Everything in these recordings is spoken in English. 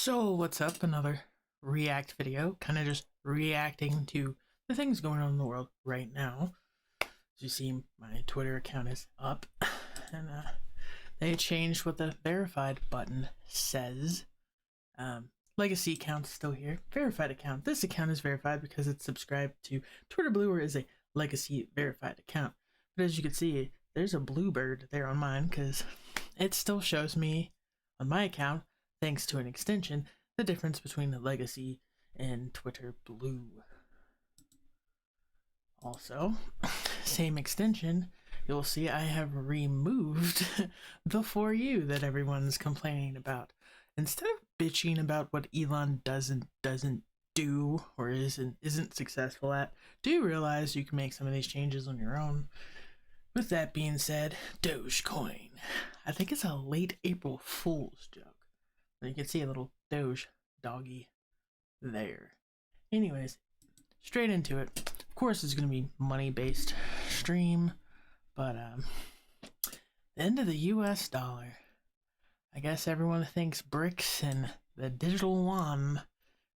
So what's up? Another React video, kind of just reacting to the things going on in the world right now. As you see, my Twitter account is up, and they changed what the verified button says. Legacy account's still here. Verified account. This account is verified because it's subscribed to Twitter Blue, or is a legacy verified account. But as you can see, there's a bluebird there on mine because it still shows me on my account, thanks to an extension, the difference between the legacy and Twitter Blue. Also, same extension, you'll see I have removed the For You that everyone's complaining about. Instead of bitching about what Elon doesn't do or isn't successful at, do you realize you can make some of these changes on your own? With that being said, Dogecoin. I think it's a late April Fool's joke. You can see a little Doge doggy there. Anyways, straight into it. Of course, it's going to be money-based stream, but the end of the US dollar. I guess everyone thinks BRICS and the digital yuan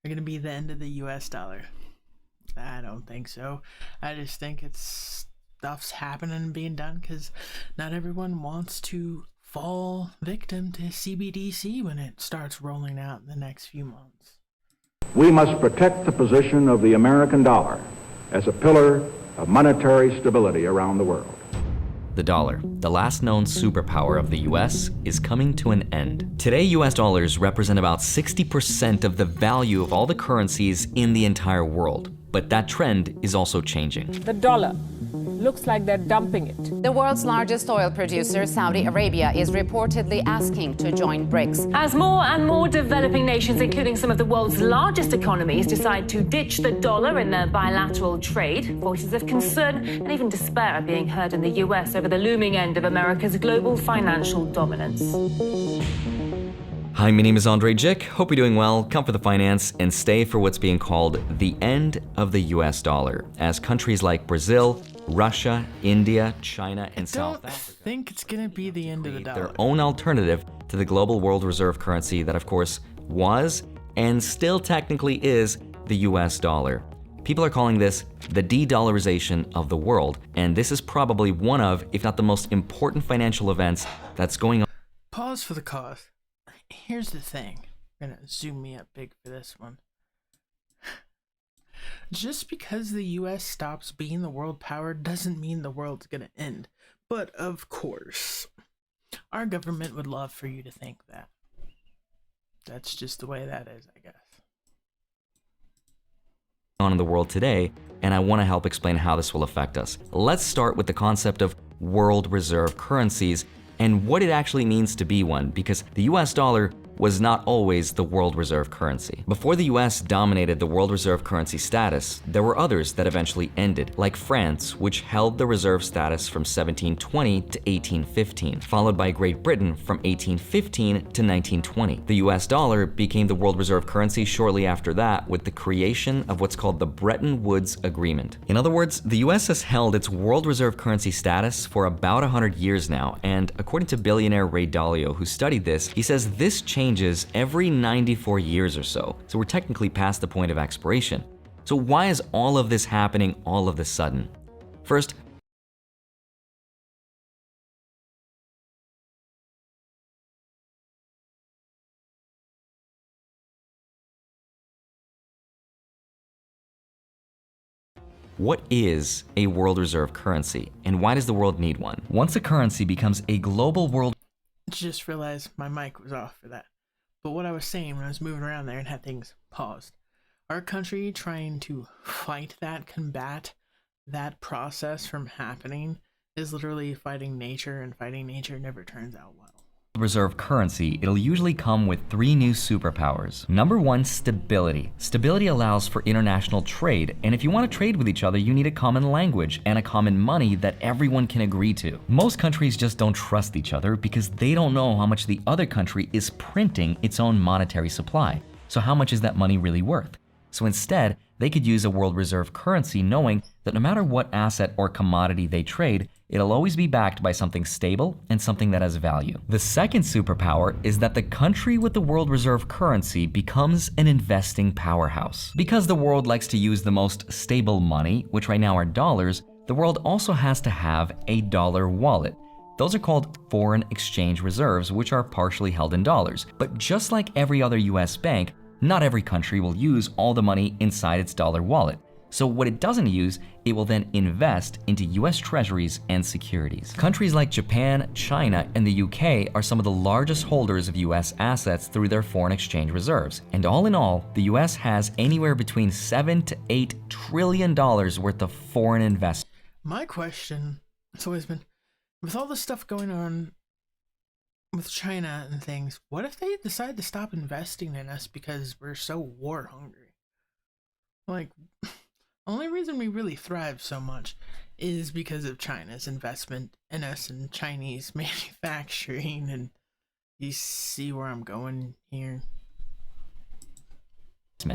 are going to be the end of the US dollar. I don't think so. I just think stuff's happening and being done because not everyone wants to fall victim to CBDC when it starts rolling out in the next few months. We must protect the position of the American dollar as a pillar of monetary stability around the world. The dollar, the last known superpower of the US, is coming to an end. Today, US dollars represent about 60% of the value of all the currencies in the entire world. But that trend is also changing. The dollar looks like they're dumping it. The world's largest oil producer, Saudi Arabia, is reportedly asking to join BRICS. As more and more developing nations, including some of the world's largest economies, decide to ditch the dollar in their bilateral trade, voices of concern and even despair are being heard in the US over the looming end of America's global financial dominance. Hi, my name is Andre Jick. Hope you're doing well. Come for the finance and stay for what's being called the end of the US dollar, as countries like Brazil, Russia, India, China, and South Africa think it's gonna be the end of the dollar. Their own alternative to the global world reserve currency that, of course, was and still technically is the US dollar. People are calling this the de-dollarization of the world, and this is probably one of, if not the most important financial events that's going on. Pause for the cause. Here's the thing. I'm gonna zoom me up big for this one. Just because the US stops being the world power doesn't mean the world's gonna end. But of course, our government would love for you to think that. That's just the way that is, I guess. On in the world today, and I want to help explain how this will affect us. Let's start with the concept of world reserve currencies and what it actually means to be one, because the US dollar was not always the world reserve currency. Before the US dominated the world reserve currency status, there were others that eventually ended, like France, which held the reserve status from 1720 to 1815, followed by Great Britain from 1815 to 1920. The US dollar became the world reserve currency shortly after that with the creation of what's called the Bretton Woods Agreement. In other words, the US has held its world reserve currency status for about 100 years now, and according to billionaire Ray Dalio, who studied this, he says this changes every 94 years or so. So we're technically past the point of expiration. So why is all of this happening all of a sudden? First, what is a world reserve currency, and why does the world need one? Once a currency becomes a global world... Just realized my mic was off for that. But what I was saying when I was moving around there and had things paused, our country trying to fight that, combat that process from happening is literally fighting nature, and fighting nature never turns out well. Reserve currency, it'll usually come with 3 new superpowers. Number 1, stability. Stability allows for international trade, and if you want to trade with each other, you need a common language and a common money that everyone can agree to. Most countries just don't trust each other because they don't know how much the other country is printing its own monetary supply. So how much is that money really worth? So instead, they could use a world reserve currency knowing that no matter what asset or commodity they trade, it'll always be backed by something stable and something that has value. The second superpower is that the country with the world reserve currency becomes an investing powerhouse. Because the world likes to use the most stable money, which right now are dollars, the world also has to have a dollar wallet. Those are called foreign exchange reserves, which are partially held in dollars. But just like every other US bank, not every country will use all the money inside its dollar wallet. So what it doesn't use, it will then invest into US treasuries and securities. Countries like Japan, China, and the UK are some of the largest holders of US assets through their foreign exchange reserves. And all in all, the US has anywhere between $7 to $8 trillion worth of foreign investment. My question has always been, with all the stuff going on with China and things, what if they decide to stop investing in us because we're so war hungry? Like, the only reason we really thrive so much is because of China's investment in us and Chinese manufacturing, and you see where I'm going here.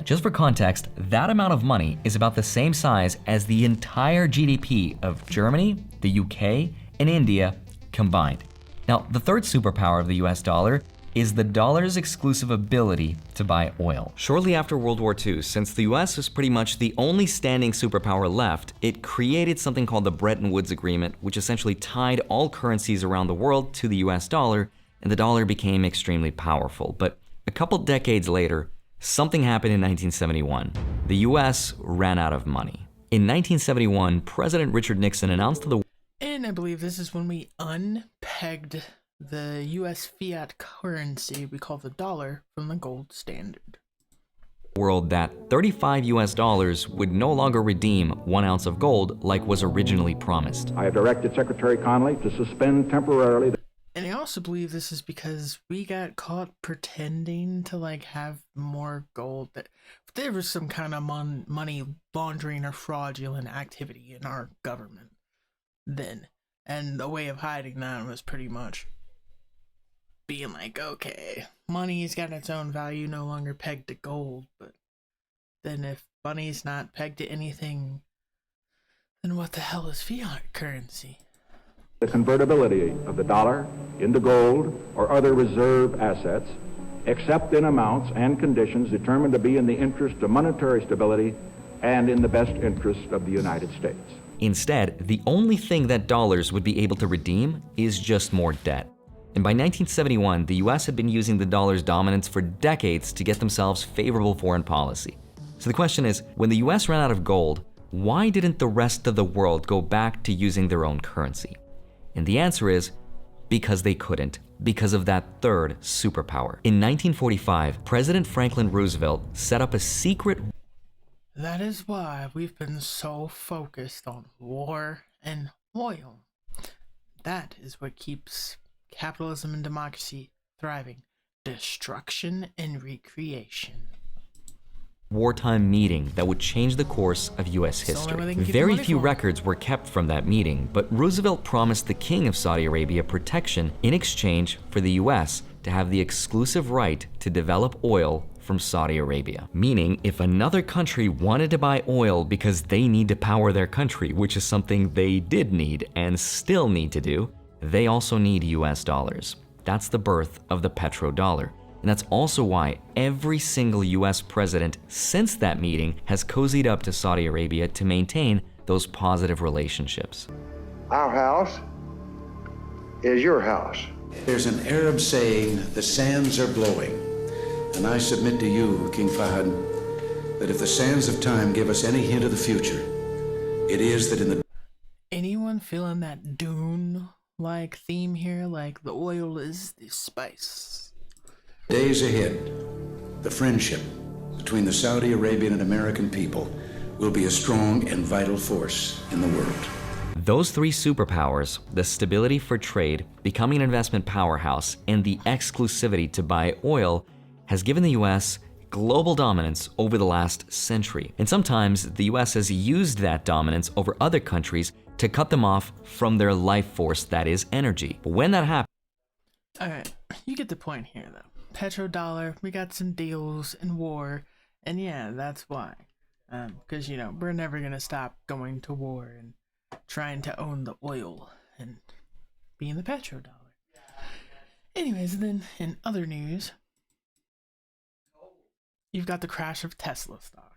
Just for context, that amount of money is about the same size as the entire GDP of Germany, the UK, and India combined. Now, the third superpower of the US dollar is the dollar's exclusive ability to buy oil. Shortly after World War II, since the US was pretty much the only standing superpower left, it created something called the Bretton Woods Agreement, which essentially tied all currencies around the world to the US dollar, and the dollar became extremely powerful. But a couple decades later, something happened in 1971. The US ran out of money. In 1971, President Richard Nixon announced to the And I believe this is when we unpegged the US fiat currency we call the dollar from the gold standard. world that $35 would no longer redeem 1 ounce of gold like was originally promised. I have directed Secretary Connally to suspend temporarily the And I also believe this is because we got caught pretending to have more gold. That there was some kind of money laundering or fraudulent activity in our government then. And the way of hiding that was pretty much being like, okay, money's got its own value, no longer pegged to gold. But then if money's not pegged to anything, then what the hell is fiat currency? The convertibility of the dollar into gold or other reserve assets, except in amounts and conditions determined to be in the interest of monetary stability and in the best interest of the United States. Instead, the only thing that dollars would be able to redeem is just more debt. And by 1971, the US had been using the dollar's dominance for decades to get themselves favorable foreign policy. So the question is, when the US ran out of gold, why didn't the rest of the world go back to using their own currency? And the answer is, because they couldn't, because of that third superpower. In 1945, President Franklin Roosevelt set up a secret. That is why we've been so focused on war and oil. That is what keeps capitalism and democracy thriving. Destruction and recreation. Wartime meeting that would change the course of US history. Very few records were kept from that meeting, but Roosevelt promised the King of Saudi Arabia protection in exchange for the US to have the exclusive right to develop oil from Saudi Arabia. Meaning, if another country wanted to buy oil because they need to power their country, which is something they did need and still need to do, they also need US dollars. That's the birth of the petrodollar. And that's also why every single US president since that meeting has cozied up to Saudi Arabia to maintain those positive relationships. Our house is your house. There's an Arab saying, the sands are blowing. And I submit to you, King Fahd, that if the sands of time give us any hint of the future, it is that in the... Anyone feeling that Dune-like theme here? Like the oil is the spice. days ahead, the friendship between the Saudi Arabian and American people will be a strong and vital force in the world. Those three superpowers, the stability for trade, becoming an investment powerhouse, and the exclusivity to buy oil, has given the US global dominance over the last century. And sometimes the US has used that dominance over other countries to cut them off from their life force, that is energy. But when that happens... Alright, you get the point here though. Petrodollar, we got some deals and war, And yeah, that's why. Because, you know, we're never going to stop going to war and trying to own the oil and being the petrodollar. Anyways, then in other news, you've got the crash of Tesla stock.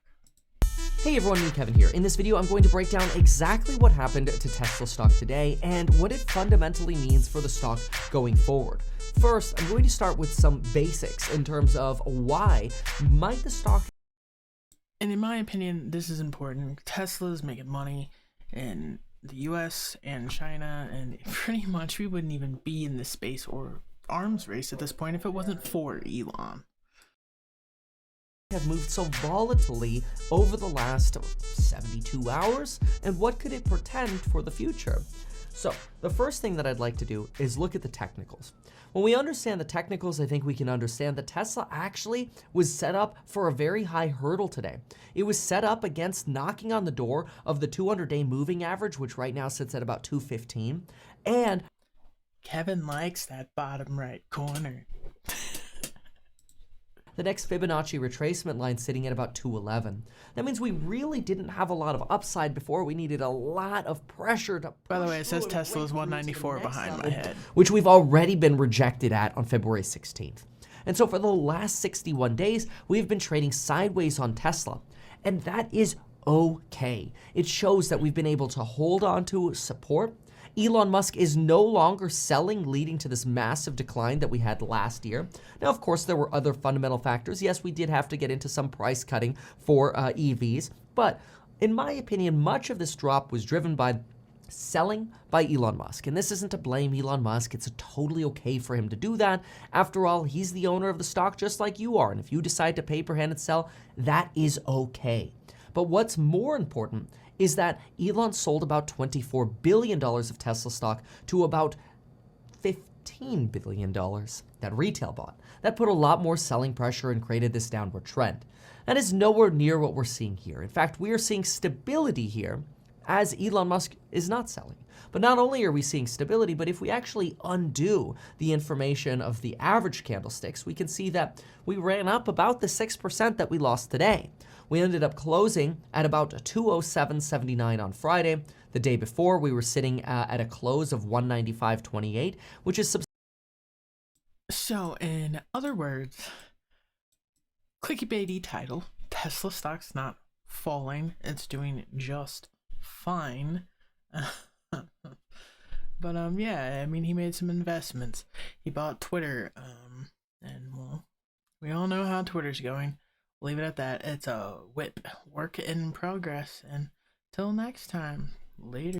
Hey everyone, me Kevin here. In this video, I'm going to break down exactly what happened to Tesla stock today and what it fundamentally means for the stock going forward. First, I'm going to start with some basics in terms of why might the stock... And in my opinion, this is important. Tesla's making money in the US and China, and pretty much we wouldn't even be in this space or arms race at this point if it wasn't for Elon. Have moved so volatilely over the last 72 hours, and what could it portend for the future? So the first thing that I'd like to do is look at the technicals. When we understand the technicals, I think we can understand that Tesla actually was set up for a very high hurdle today. It was set up against knocking on the door of the 200-day moving average, which right now sits at about 215, and Kevin likes that bottom right corner. the next Fibonacci retracement line sitting at about 211. That means we really didn't have a lot of upside before. We needed a lot of pressure to push. By the way, it says Tesla's 194 behind my head, which we've already been rejected at on February 16th. And so for the last 61 days, we've been trading sideways on Tesla. And that is okay. It shows that we've been able to hold on to support. Elon Musk is no longer selling, leading to this massive decline that we had last year. Now, of course, there were other fundamental factors. Yes, we did have to get into some price cutting for EVs, but in my opinion, much of this drop was driven by selling by Elon Musk. And this isn't to blame Elon Musk. It's totally okay for him to do that. After all, he's the owner of the stock just like you are. And if you decide to paper hand and sell, that is okay. But what's more important is that Elon sold about $24 billion of Tesla stock to about $15 billion that retail bought. That put a lot more selling pressure and created this downward trend. That is nowhere near what we're seeing here. In fact, we are seeing stability here as Elon Musk is not selling. But not only are we seeing stability, but if we actually undo the information of the average candlesticks, we can see that we ran up about the 6% that we lost today. We ended up closing at about 207.79 on Friday. The day before, we were sitting at a close of 195.28, which is So, in other words, clickbaity title, Tesla stock's not falling, it's doing just fine. But yeah, I mean, he made some investments. He bought Twitter, and well, we all know how Twitter's going. Leave it at that. It's a whip, work in progress, and till next time, later.